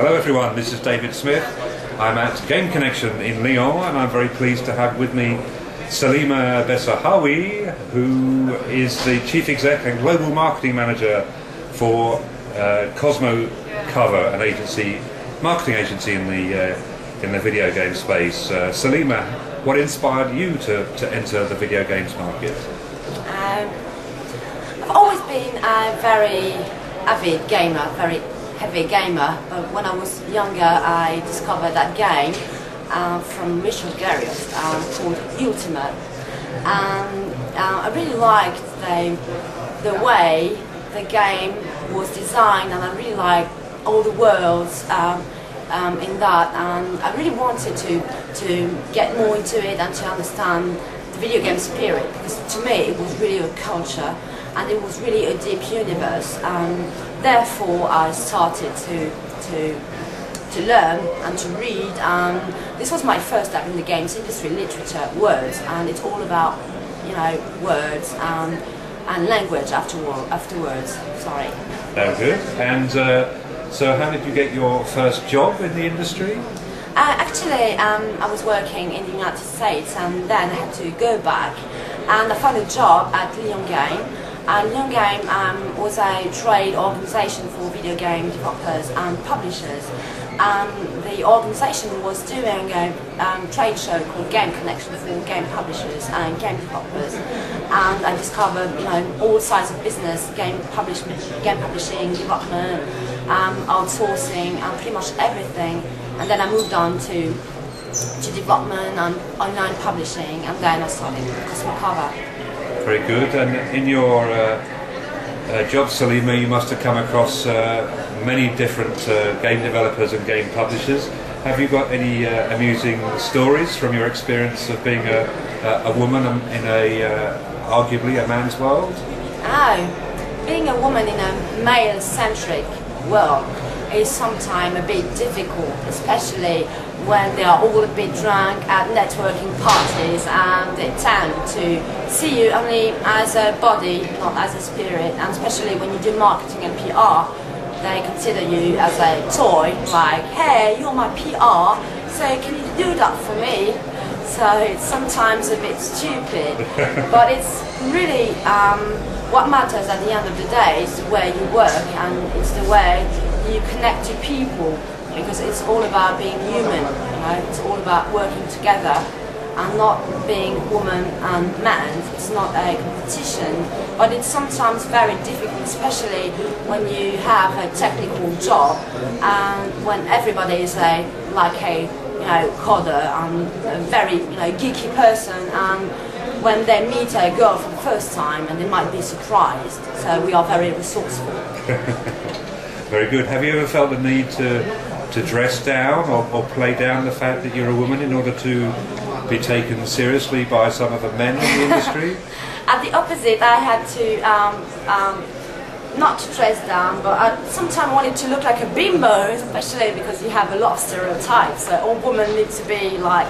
Hello everyone, this is David Smith. I'm at Game Connection in Lyon and I'm very pleased to have with me Salima Bessahraoui, who is the Chief Exec and Global Marketing Manager for Cosmocover, an marketing agency in the video game space. Salima, what inspired you to enter the video games market? I've always been a very avid gamer, very heavy gamer, but when I was younger I discovered that game from Richard Garriott called Ultimate, and I really liked the way the game was designed, and I really liked all the worlds in that, and I really wanted to get more into it and to understand the video game spirit, because to me it was really a culture and it was really a deep universe, and therefore I started to learn and to read, and this was my first step in the games industry, literature, words, and it's all about, you know, words and language afterwards. Sorry. Very good. And so how did you get your first job in the industry? Actually, I was working in the United States and then I had to go back, and I found a job at Lyon Game. Lyon Game was a trade organisation for video game developers and publishers. The organisation was doing a trade show called Game Connection for game publishers and game developers, and I discovered, you know, all sides of business: game publishing, development, outsourcing, and pretty much everything. And then I moved on to development and online publishing, and then I started Cosmocover. Very good. And in your job, Salima, you must have come across many different game developers and game publishers. Have you got any amusing stories from your experience of being a woman in arguably a man's world? Oh, being a woman in a male-centric world is sometimes a bit difficult, especially when they are all a bit drunk at networking parties and they tend to see you only as a body, not as a spirit, and especially when you do marketing and PR, they consider you as a toy, like, hey, you're my PR, so can you do that for me? So it's sometimes a bit stupid, but it's really what matters at the end of the day is the way you work, and it's the way you connect to people, because it's all about being human, you know? It's all about working together and not being woman and man. It's not a competition, but it's sometimes very difficult, especially when you have a technical job and when everybody is like a coder and a very geeky person, and when they meet a girl for the first time and they might be surprised. So we are very resourceful. Very good. Have you ever felt the need to dress down or play down the fact that you're a woman in order to be taken seriously by some of the men in the industry? At the opposite, I had to not to dress down, but I sometimes wanted to look like a bimbo, especially because you have a lot of stereotypes. So all women need to be like,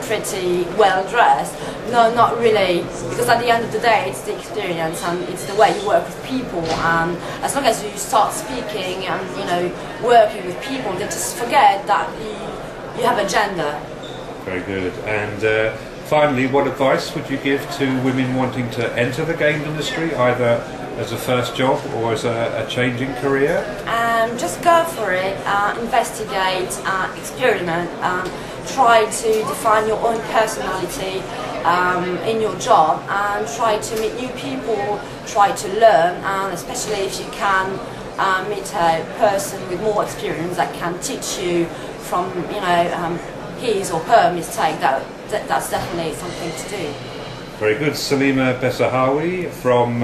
pretty well dressed. No, not really, because at the end of the day it's the experience and it's the way you work with people, and as long as you start speaking and working with people, they just forget that you have a gender. Very good. And finally, what advice would you give to women wanting to enter the game industry, either as a first job or as a changing career? Just go for it, investigate, experiment, try to define your own personality in your job, and try to meet new people, try to learn, and especially if you can meet a person with more experience that can teach you from his or her mistake, that's definitely something to do. Very good. Salima Bessahraoui from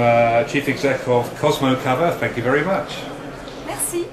Chief Exec of Cosmocover, thank you very much. Merci.